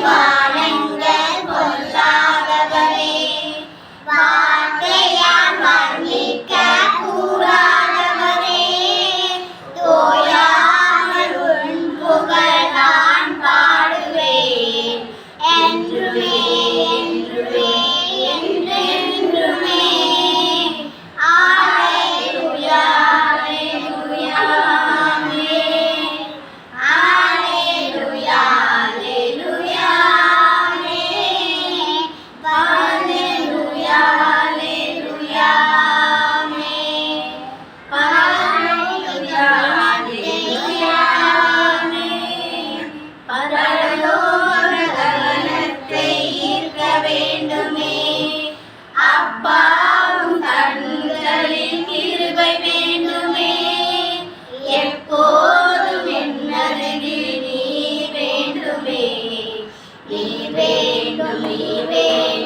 வானங்கள் பொல்லாதவரே, வார்த்தையால் வர்ணிக்க கூறாதவரே, தோயாமல் உன் புகழ் நான் பாடுவேன் என்றுமே என்றுமே என்றென்றுமே. அல்லேலூயா அல்லேலூயா வேண்டும்